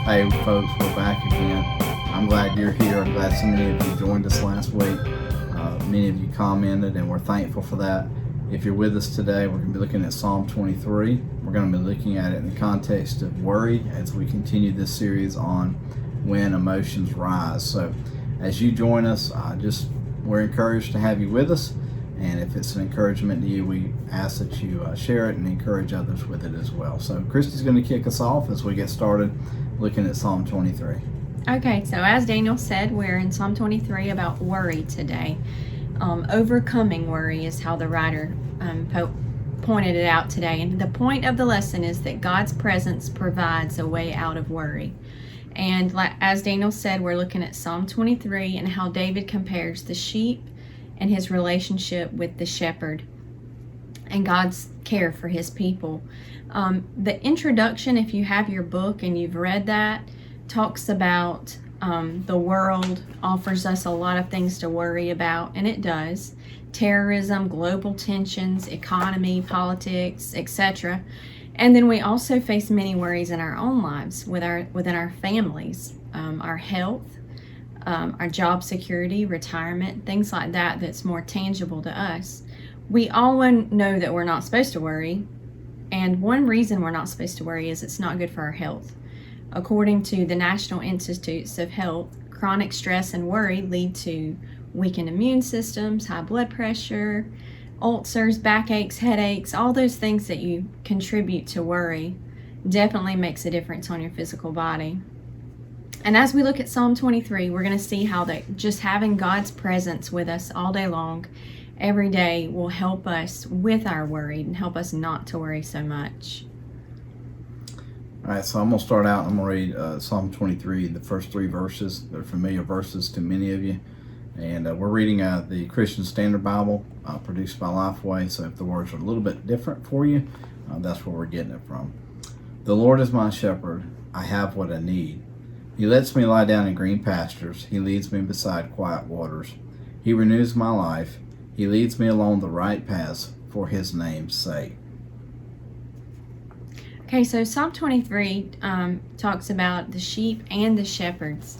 Hey folks, we're back again. I'm glad you're here. I'm glad so many of you joined us last week. Many of you commented, and we're thankful for that. If you're with us today, we're going to be looking at Psalm 23. We're going to be looking at it in the context of worry as we continue this series on when emotions rise. So as you join us, we're encouraged to have you with us. And if it's an encouragement to you, we ask that you share it and encourage others with it as well. So Christy's going to kick us off as we get started looking at Psalm 23. Okay, so as Daniel said, we're in Psalm 23 about worry today. Overcoming worry is how the writer pointed it out today. And the point of the lesson is that God's presence provides a way out of worry. And as Daniel said, we're looking at Psalm 23 and how David compares the sheep and his relationship with the shepherd and God's care for his people. The introduction, if you have your book and you've read that, talks about the world offers us a lot of things to worry about, and it does. Terrorism, global tensions, economy, politics, etc. And then we also face many worries in our own lives within our families, our health, our job security, retirement, things like that that's more tangible to us. We all know that we're not supposed to worry, and one reason we're not supposed to worry is it's not good for our health. According to the National Institutes of Health, chronic stress and worry lead to weakened immune systems, high blood pressure, ulcers, backaches, headaches, all those things that you contribute to worry definitely makes a difference on your physical body. And as we look at Psalm 23, we're going to see how that just having God's presence with us all day long, every day, will help us with our worry and help us not to worry so much. All right, so I'm going to start out. I'm going to read Psalm 23, the first three verses. They're familiar verses to many of you. And we're reading the Christian Standard Bible produced by Lifeway. So if the words are a little bit different for you, that's where we're getting it from. The Lord is my shepherd. I have what I need. He lets me lie down in green pastures. He leads me beside quiet waters. He renews my life. He leads me along the right paths for his name's sake. Okay, so Psalm 23 talks about the sheep and the shepherds.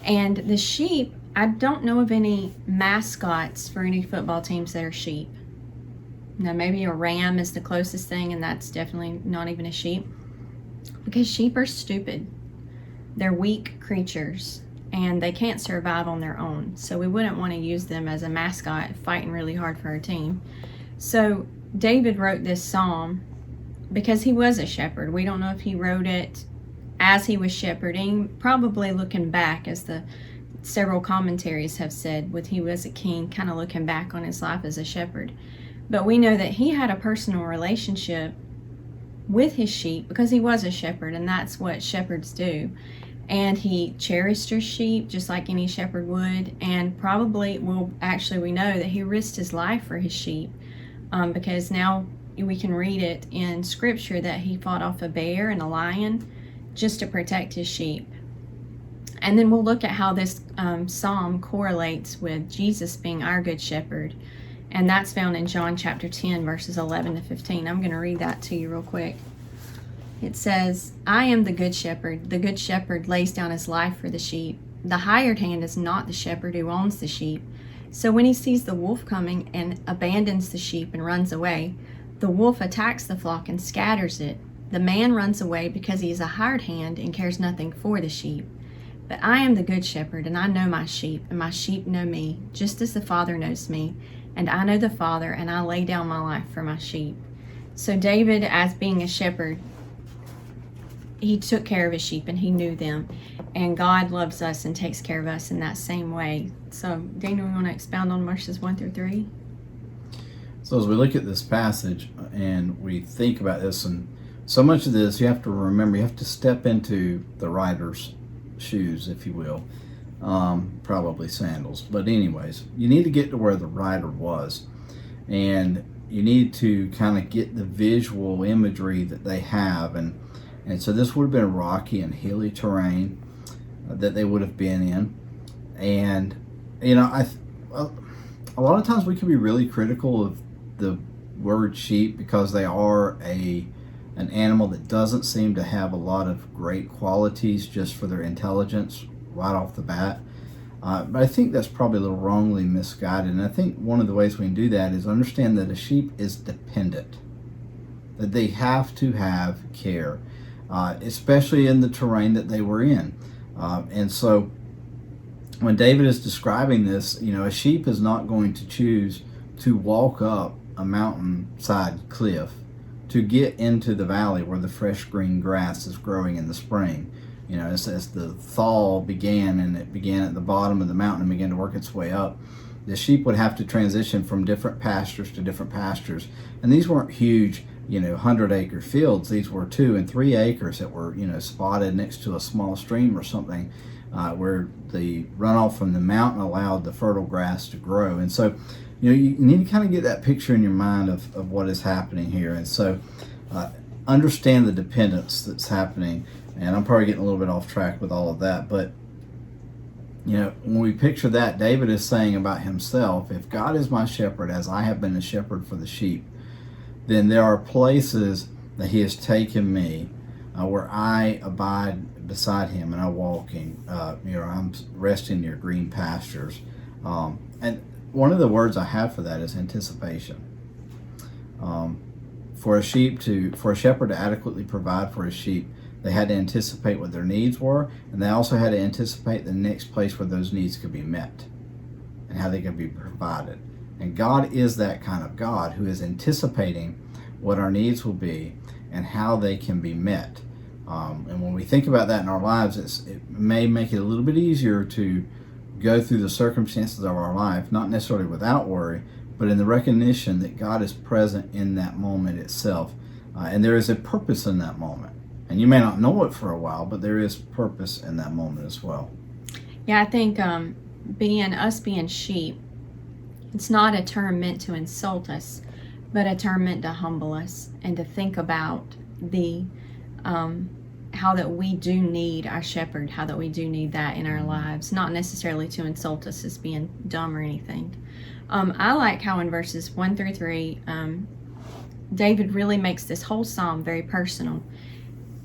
And the sheep, I don't know of any mascots for any football teams that are sheep. Now, maybe a ram is the closest thing, and that's definitely not even a sheep. Because sheep are stupid. They're weak creatures, and they can't survive on their own. So we wouldn't want to use them as a mascot fighting really hard for our team. So David wrote this psalm because he was a shepherd. We don't know if he wrote it as he was shepherding, probably looking back, as the several commentaries have said, with he was a king, kind of looking back on his life as a shepherd. But we know that he had a personal relationship with his sheep because he was a shepherd, and that's what shepherds do. And he cherished his sheep just like any shepherd would, and probably, we know that he risked his life for his sheep, because now we can read it in scripture that he fought off a bear and a lion just to protect his sheep. And then we'll look at how this psalm correlates with Jesus being our good shepherd, and that's found in John chapter 10 verses 11 to 15. I'm going to read that to you real quick. It says, I am the good shepherd. The good shepherd lays down his life for the sheep. The hired hand is not the shepherd who owns the sheep. So when he sees the wolf coming and abandons the sheep and runs away, the wolf attacks the flock and scatters it. The man runs away because he is a hired hand and cares nothing for the sheep. But I am the good shepherd, and I know my sheep, and my sheep know me, just as the Father knows me. And I know the Father, and I lay down my life for my sheep. So David, as being a shepherd, he took care of his sheep and he knew them. And God loves us and takes care of us in that same way. So, Daniel, you want to expound on verses 1 through 3? So as we look at this passage and we think about this, and so much of this, you have to remember, you have to step into the writer's shoes, if you will. Probably sandals. But anyways, you need to get to where the writer was. And you need to kind of get the visual imagery that they have. And so this would have been rocky and hilly terrain that they would have been in. And, you know, a lot of times we can be really critical of the word sheep because they are a an animal that doesn't seem to have a lot of great qualities just for their intelligence right off the bat. But I think that's probably a little wrongly misguided. And I think one of the ways we can do that is understand that a sheep is dependent, that they have to have care, especially in the terrain that they were in. And so when David is describing this, a sheep is not going to choose to walk up a mountainside cliff to get into the valley where the fresh green grass is growing in the spring. As the thaw began, and it began at the bottom of the mountain and began to work its way up, the sheep would have to transition from different pastures to different pastures. And these weren't huge, 100-acre fields. These were 2 and 3 acres that were, spotted next to a small stream or something, where the runoff from the mountain allowed the fertile grass to grow. And so, you need to kind of get that picture in your mind of what is happening here. And so understand the dependence that's happening. And I'm probably getting a little bit off track with all of that. But, when we picture that, David is saying about himself, if God is my shepherd, as I have been a shepherd for the sheep, then there are places that he has taken me where I abide beside him and I walking. I'm resting near green pastures. And one of the words I have for that is anticipation. For a shepherd to adequately provide for his sheep, they had to anticipate what their needs were, and they also had to anticipate the next place where those needs could be met and how they could be provided. And God is that kind of God who is anticipating what our needs will be and how they can be met. And when we think about that in our lives, it may make it a little bit easier to go through the circumstances of our life, not necessarily without worry, but in the recognition that God is present in that moment itself. And there is a purpose in that moment. And you may not know it for a while, but there is purpose in that moment as well. Yeah, I think being sheep, it's not a term meant to insult us, but a term meant to humble us and to think about the how that we do need our shepherd, how that we do need that in our lives, not necessarily to insult us as being dumb or anything. I like how in verses 1 through 3, David really makes this whole psalm very personal.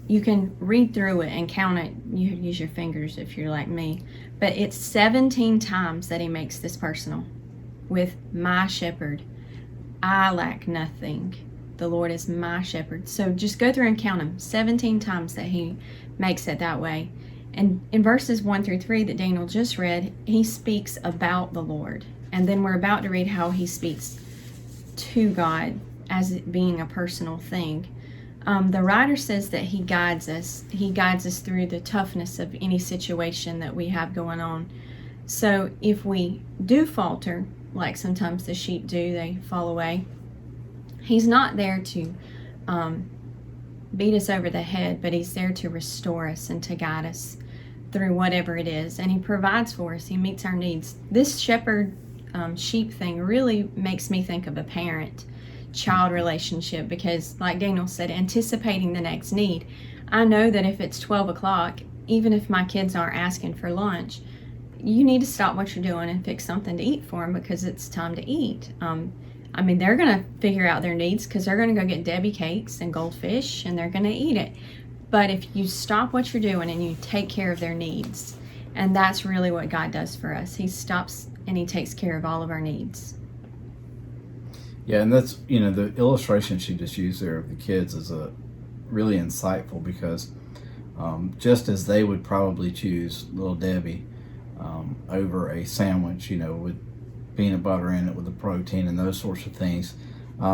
You can read through it and count it. You use your fingers if you're like me. But it's 17 times that he makes this personal. With my shepherd, I lack nothing. The Lord is my shepherd. So just go through and count them. 17 times that he makes it that way. And in verses 1 through 3 that Daniel just read, he speaks about the Lord. And then we're about to read how he speaks to God as it being a personal thing. The writer says that he guides us. He guides us through the toughness of any situation that we have going on. So if we do falter, like sometimes the sheep do, they fall away, he's not there to beat us over the head, but he's there to restore us and to guide us through whatever it is. And he provides for us. He meets our needs. This shepherd sheep thing really makes me think of a parent-child relationship, because like Daniel said, anticipating the next need. I know that if it's 12 o'clock, even if my kids aren't asking for lunch, you need to stop what you're doing and fix something to eat for them, because it's time to eat. They're going to figure out their needs, because they're going to go get Debbie cakes and goldfish and they're going to eat it. But if you stop what you're doing and you take care of their needs, and that's really what God does for us. He stops and he takes care of all of our needs. Yeah, and that's, the illustration she just used there of the kids is really insightful, because just as they would probably choose little Debbie over a sandwich, with peanut butter in it with the protein and those sorts of things,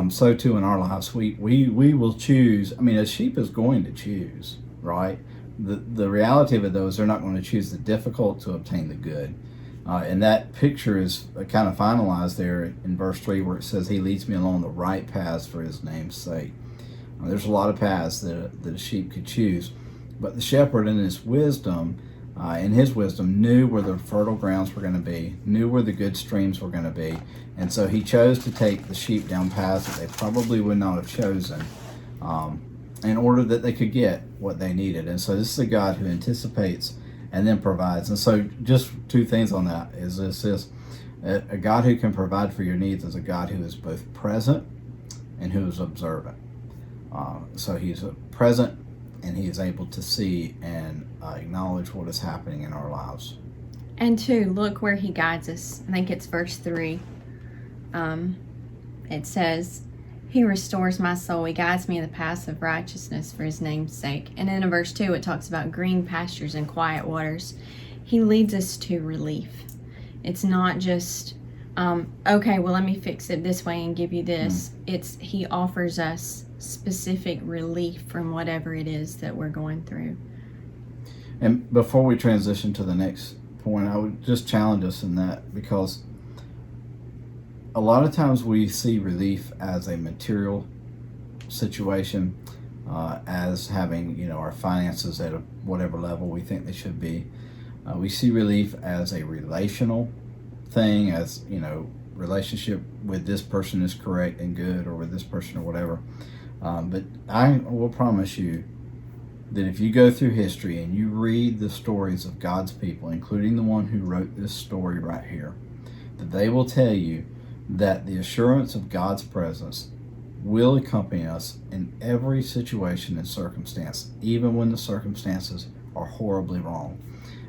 so too in our lives, we will choose. A sheep is going to choose, right? The reality of it, though, is they're not going to choose the difficult to obtain the good. And that picture is kind of finalized there in verse 3, where it says, he leads me along the right paths for his name's sake. There's a lot of paths that a sheep could choose, but the shepherd in his wisdom, knew where the fertile grounds were going to be, knew where the good streams were going to be, and so he chose to take the sheep down paths that they probably would not have chosen, in order that they could get what they needed. And so this is a God who anticipates and then provides. And so just two things on that is a God who can provide for your needs is a God who is both present and who is observant. So he's present, and he is able to see and acknowledge what is happening in our lives. And 2, look where he guides us. I think it's verse 3. It says, he restores my soul. He guides me in the paths of righteousness for his name's sake. And then in verse 2, it talks about green pastures and quiet waters. He leads us to relief. It's not just, okay, well, let me fix it this way and give you this. He offers us specific relief from whatever it is that we're going through. And before we transition to the next point, I would just challenge us in that, because a lot of times we see relief as a material situation, as having, our finances at whatever level we think they should be. We see relief as a relational thing, as, relationship with this person is correct and good, or with this person or whatever. But I will promise you that if you go through history and you read the stories of God's people, including the one who wrote this story right here, that they will tell you that the assurance of God's presence will accompany us in every situation and circumstance, even when the circumstances are horribly wrong.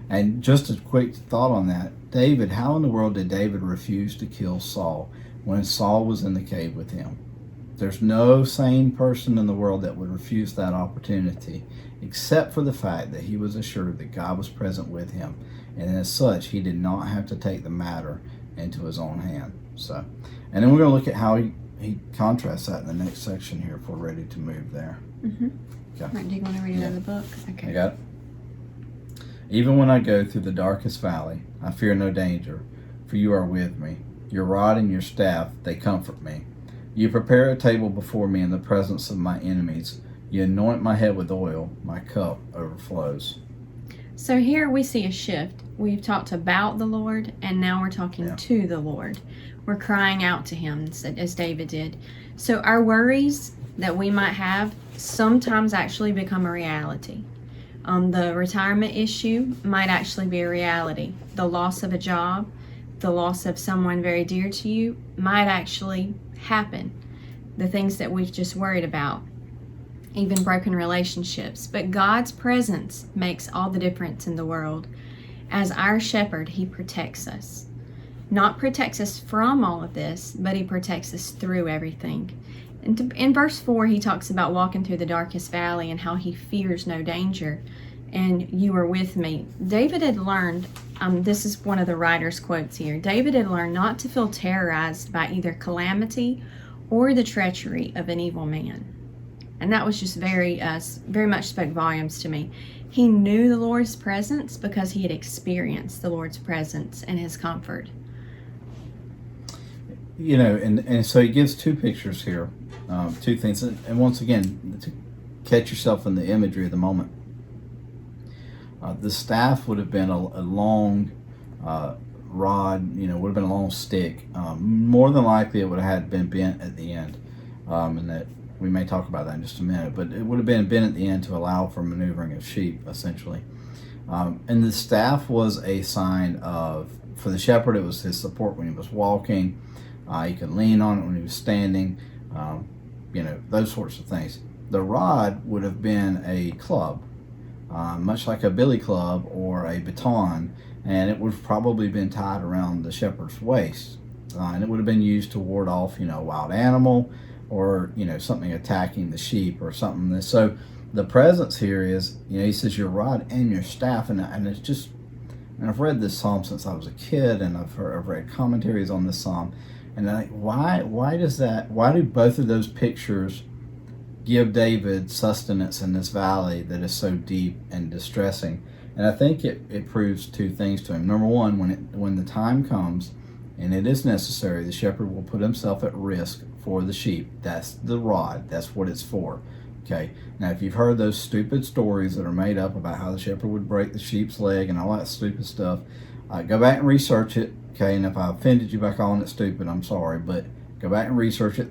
And just a quick thought on that, David, how in the world did David refuse to kill Saul when Saul was in the cave with him? There's no sane person in the world that would refuse that opportunity, except for the fact that he was assured that God was present with him, and as such, he did not have to take the matter into his own hand. So, and then we're going to look at how he contrasts that in the next section here if we're ready to move there. Okay. Right, do you want to read it in the book? Okay. I got it. Even when I go through the darkest valley, I fear no danger, for you are with me. Your rod and your staff, they comfort me. You prepare a table before me in the presence of my enemies. You anoint my head with oil. My cup overflows. So here we see a shift. We've talked about the Lord, and now we're talking to the Lord. We're crying out to him, as David did. So our worries that we might have sometimes actually become a reality. The retirement issue might actually be a reality. The loss of a job, the loss of someone very dear to you might actually happen. The things that we've just worried about, even broken relationships. But God's presence makes all the difference in the world. As our shepherd, he protects us. Not protects us from all of this, but he protects us through everything. And in verse 4, he talks about walking through the darkest valley and how he fears no danger. And you are with me. David had learned, this is one of the writer's quotes here, David had learned not to feel terrorized by either calamity or the treachery of an evil man. And that was just very much spoke volumes to me. He knew the Lord's presence because he had experienced the Lord's presence and his comfort. And so he gives two pictures here, two things. And once again, to catch yourself in the imagery of the moment. The staff would have been a long rod, would have been a long stick. More than likely it would have been bent at the end. And that we may talk about that in just a minute, but it would have been bent at the end to allow for maneuvering of sheep, essentially. And the staff was a sign of, for the shepherd, it was his support when he was walking. He could lean on it when he was standing, those sorts of things. The rod would have been a club, much like a billy club or a baton, and it would have probably been tied around the shepherd's waist. And it would have been used to ward off, a wild animal or, something attacking the sheep or something. So the presence here is, he says your rod and your staff, and it's just, and I've read this psalm since I was a kid, and I've read commentaries on this psalm, and I'm like, why do both of those pictures give David sustenance in this valley that is so deep and distressing? And I think it proves two things to him. Number one, when the time comes and it is necessary, the shepherd will put himself at risk for the sheep. That's the rod. That's what it's for. Okay. Now, if you've heard those stupid stories that are made up about how the shepherd would break the sheep's leg and all that stupid stuff, go back and research it. Okay. And if I offended you by calling it stupid, I'm sorry, but go back and research it.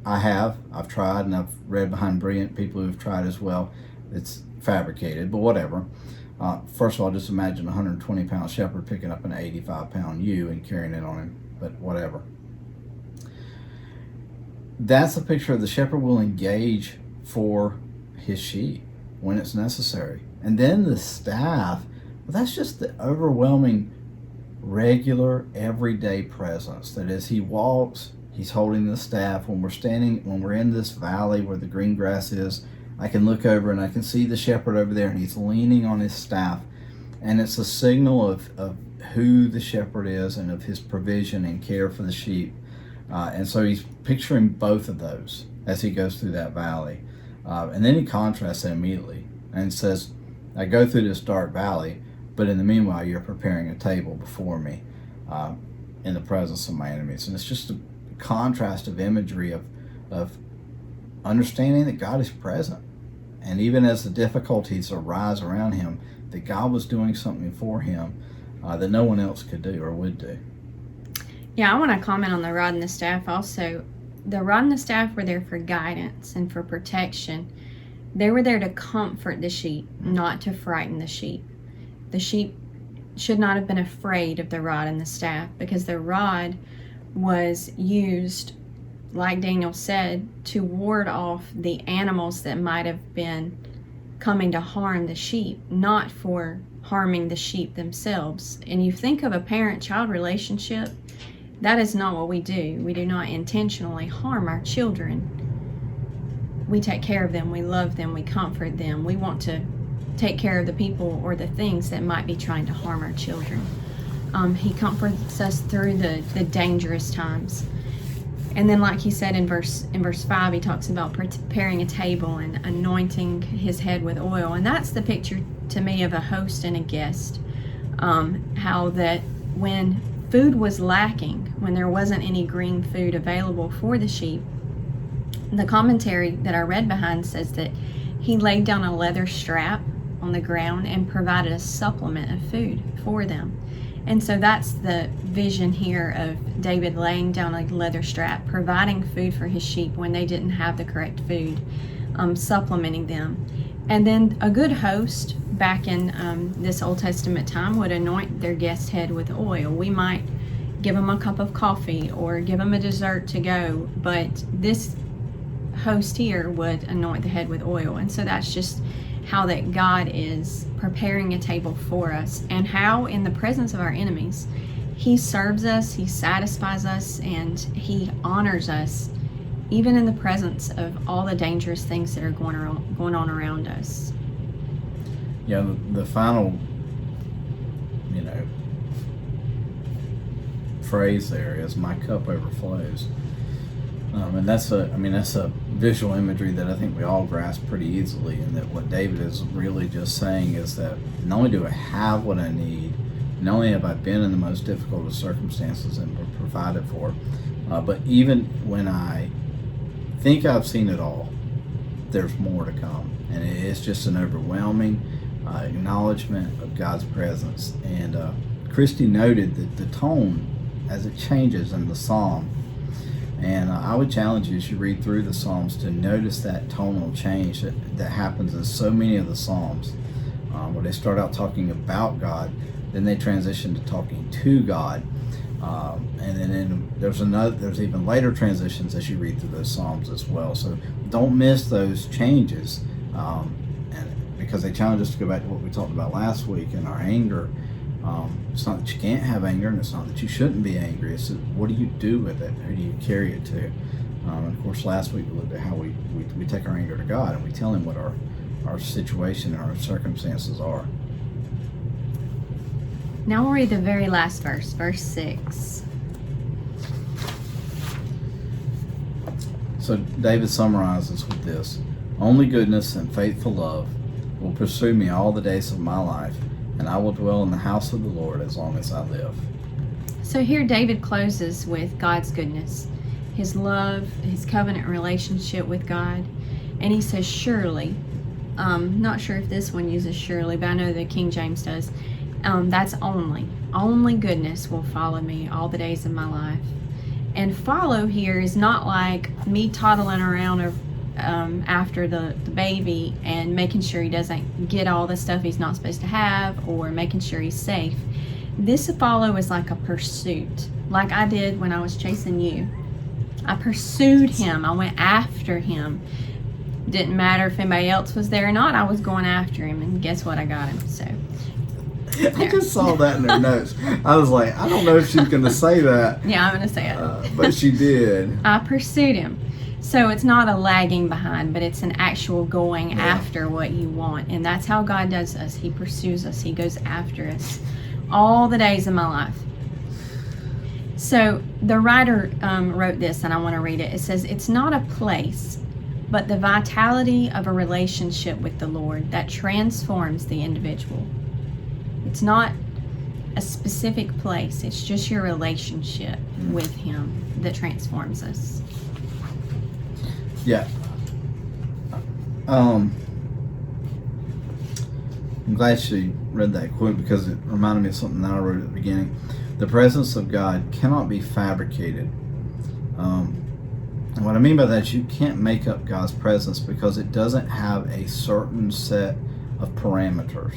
I've tried, and I've read behind brilliant people who've tried as well. It's fabricated, but whatever. First of all, just imagine a 120-pound shepherd picking up an 85-pound ewe and carrying it on him, but whatever. that's a picture of the shepherd will engage for his sheep when it's necessary. And then the staff, well, that's just the overwhelming, regular, everyday presence that as he walks, he's holding the staff. When we're in this valley where the green grass is, I can look over and I can see the shepherd over there, and he's leaning on his staff. And it's a signal of who the shepherd is and of his provision and care for the sheep. And so he's picturing both of those as he goes through that valley. And then he contrasts it immediately and says, I go through this dark valley, but in the meanwhile, you're preparing a table before me in the presence of my enemies. And it's just a contrast of imagery of understanding that God is present. And even as the difficulties arise around him, that God was doing something for him that no one else could do or would do. Yeah, I want to comment on the rod and the staff also. The rod and the staff were there for guidance and for protection. They were there to comfort the sheep, not to frighten the sheep. The sheep should not have been afraid of the rod and the staff, because the rod was used, like Daniel said, to ward off the animals that might have been coming to harm the sheep, not for harming the sheep themselves. And you think of a parent-child relationship, that is not what we do. We do not intentionally harm our children. We take care of them, we love them, we comfort them. We want to take care of the people or the things that might be trying to harm our children. He comforts us through the dangerous times. And then, like he said in verse 5, he talks about preparing a table and anointing his head with oil. And that's the picture to me of a host and a guest. How that when food was lacking, when there wasn't any green food available for the sheep, the commentary that I read behind says that he laid down a leather strap on the ground and provided a supplement of food for them. And so that's the vision here of David laying down a leather strap, providing food for his sheep when they didn't have the correct food, supplementing them. And then a good host back in this Old Testament time would anoint their guest's head with oil. We might give them a cup of coffee or give them a dessert to go, but this host here would anoint the head with oil. And so that's just how that God is preparing a table for us, and how in the presence of our enemies, he serves us, he satisfies us, and he honors us, even in the presence of all the dangerous things that are going on around us. Yeah, the final, phrase there is, "My cup overflows," and that's a visual imagery that I think we all grasp pretty easily. And that what David is really just saying is that not only do I have what I need, not only have I been in the most difficult of circumstances and were provided for, but even when I think I've seen it all, there's more to come. And it's just an overwhelming acknowledgement of God's presence. And Christy noted that the tone as it changes in the psalm. And I would challenge you as you read through the Psalms to notice that tonal change that happens in so many of the Psalms, where they start out talking about God, then they transition to talking to God, and then there's even later transitions as you read through those Psalms as well. So don't miss those changes, and because they challenge us to go back to what we talked about last week in our anger. It's not that you can't have anger, and it's not that you shouldn't be angry. It's what do you do with it? Who do you carry it to? And of course, last week we looked at how we take our anger to God, and we tell him what our situation and our circumstances are. Now we'll read the very last verse, verse 6. So David summarizes with this: "Only goodness and faithful love will pursue me all the days of my life, and I will dwell in the house of the Lord as long as I live." So here David closes with God's goodness, his love, his covenant relationship with God. And he says, surely, not sure if this one uses surely, but I know the King James does. That's only goodness will follow me all the days of my life. And follow here is not like me toddling around after the baby and making sure he doesn't get all the stuff he's not supposed to have, or making sure he's safe. This follow is like a pursuit, like I did when I was chasing you. I pursued him. I went after him. Didn't matter if anybody else was there or not. I was going after him, and guess what? I got him. So I just saw that in her notes. I was like, I don't know if she's going to say that. yeah, I'm going to say it. But she did. I pursued him. So it's not a lagging behind, but it's an actual going after what you want. And that's how God does us. He pursues us. He goes after us all the days of my life. So the writer wrote this, and I want to read it. It says, it's not a place, but the vitality of a relationship with the Lord that transforms the individual. It's not a specific place. It's just your relationship with Him that transforms us. Yeah. I'm glad she read that quote because it reminded me of something that I wrote at the beginning. The presence of God cannot be fabricated. And what I mean by that is you can't make up God's presence because it doesn't have a certain set of parameters.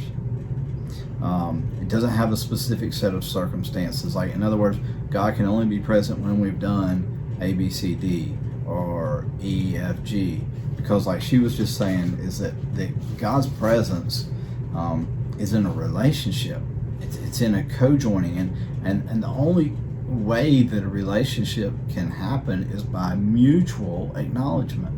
It doesn't have a specific set of circumstances. Like, in other words, God can only be present when we've done A, B, C, D, or E, F, G. Because, like she was just saying, is that God's presence is in a relationship. It's in a co-joining, and the only way that a relationship can happen is by mutual acknowledgement.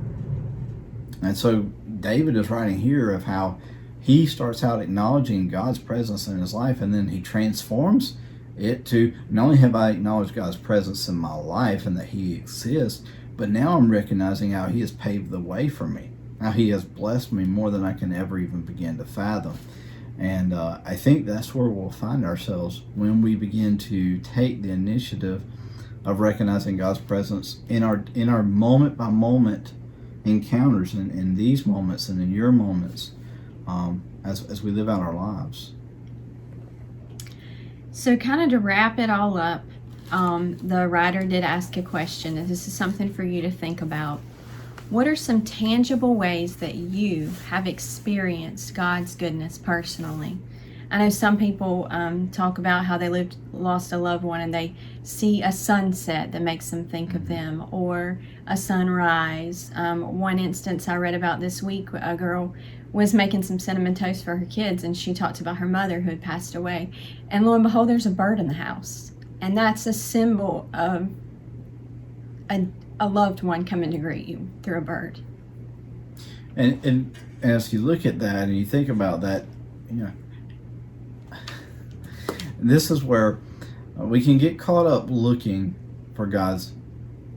And so David is writing here of how he starts out acknowledging God's presence in his life, and then he transforms it to, not only have I acknowledged God's presence in my life and that He exists, but now I'm recognizing how He has paved the way for me, how He has blessed me more than I can ever even begin to fathom. And I think that's where we'll find ourselves when we begin to take the initiative of recognizing God's presence in our moment by moment encounters, in these moments and in your moments, as we live out our lives. So kind of to wrap it all up, the writer did ask a question, and this is something for you to think about. What are some tangible ways that you have experienced God's goodness personally? I know some people talk about how they lost a loved one and they see a sunset that makes them think of them, or a sunrise. One instance I read about this week, a girl was making some cinnamon toast for her kids, and she talked about her mother who had passed away. And lo and behold, there's a bird in the house. And that's a symbol of a loved one coming to greet you through a bird. And as you look at that and you think about that, this is where we can get caught up looking for God's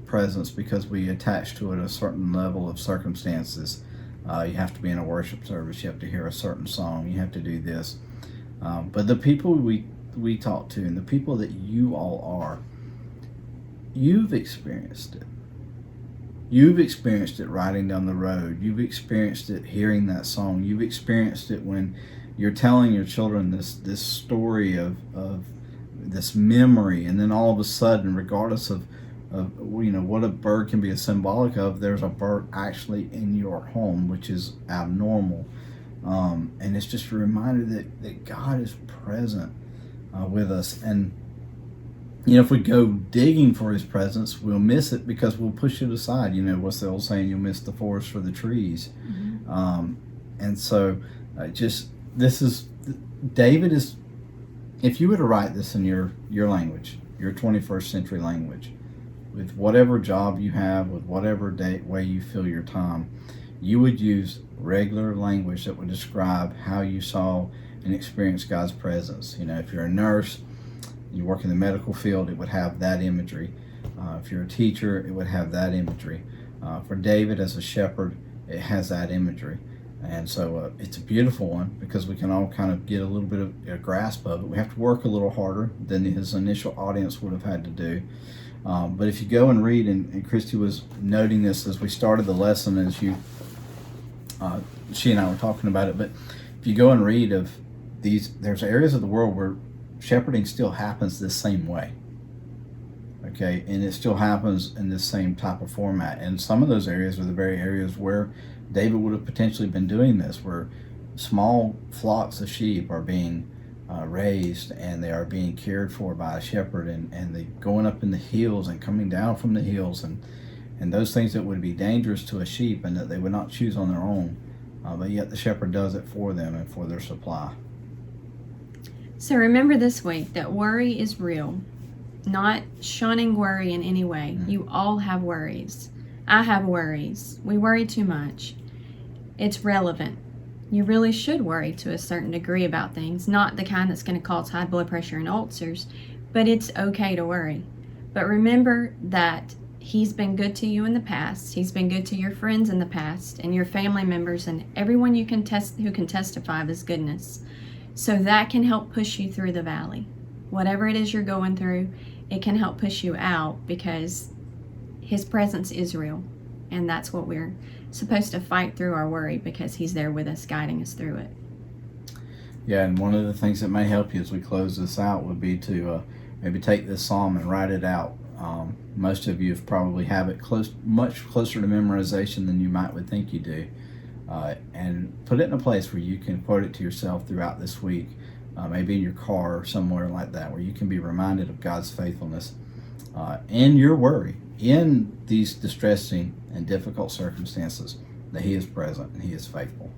presence because we attach to it a certain level of circumstances. You have to be in a worship service, you have to hear a certain song, you have to do this. But the people we talk to and the people that you all are, you've experienced it. You've experienced it riding down the road. You've experienced it hearing that song. You've experienced it when you're telling your children this story of this memory, and then all of a sudden, regardless of what a bird can be a symbolic of, there's a bird actually in your home, which is abnormal. And it's just a reminder that God is present with us. And if we go digging for His presence, we'll miss it because we'll push it aside. What's the old saying? You'll miss the forest for the trees. Mm-hmm. And so David is, if you were to write this in your language, your 21st century language, with whatever job you have, with whatever way you fill your time, you would use regular language that would describe how you saw and experienced God's presence. If you're a nurse, you work in the medical field, it would have that imagery. If you're a teacher, it would have that imagery. For David as a shepherd, it has that imagery. And so it's a beautiful one because we can all kind of get a little bit of a grasp of it. We have to work a little harder than his initial audience would have had to do. But if you go and read, and Christy was noting this as we started the lesson, as she and I were talking about it, but if you go and read of these, there's areas of the world where shepherding still happens the same way. Okay, and it still happens in the same type of format. And some of those areas are the very areas where David would have potentially been doing this, where small flocks of sheep are being raised and they are being cared for by a shepherd, and they going up in the hills and coming down from the hills, and those things that would be dangerous to a sheep and that they would not choose on their own, but yet the shepherd does it for them and for their supply. So remember this week that worry is real. Not shunning worry in any way. You all have worries. I have worries. We worry too much. It's relevant. You really should worry to a certain degree about things, not the kind that's going to cause high blood pressure and ulcers, but it's okay to worry. But remember that He's been good to you in the past. He's been good to your friends in the past and your family members and everyone who can testify of His goodness. So that can help push you through the valley. Whatever it is you're going through, it can help push you out because His presence is real. And that's what we're supposed to fight through our worry, because He's there with us, guiding us through it. Yeah, and one of the things that may help you as we close this out would be to maybe take this psalm and write it out. Most of you probably have it much closer to memorization than you would think you do. And put it in a place where you can quote it to yourself throughout this week, maybe in your car or somewhere like that, where you can be reminded of God's faithfulness in your worry, in these distressing and difficult circumstances, that He is present and He is faithful.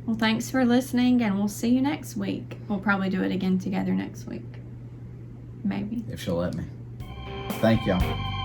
Well, thanks for listening, and we'll see you next week. We'll probably do it again together next week. Maybe. If she'll let me. Thank y'all.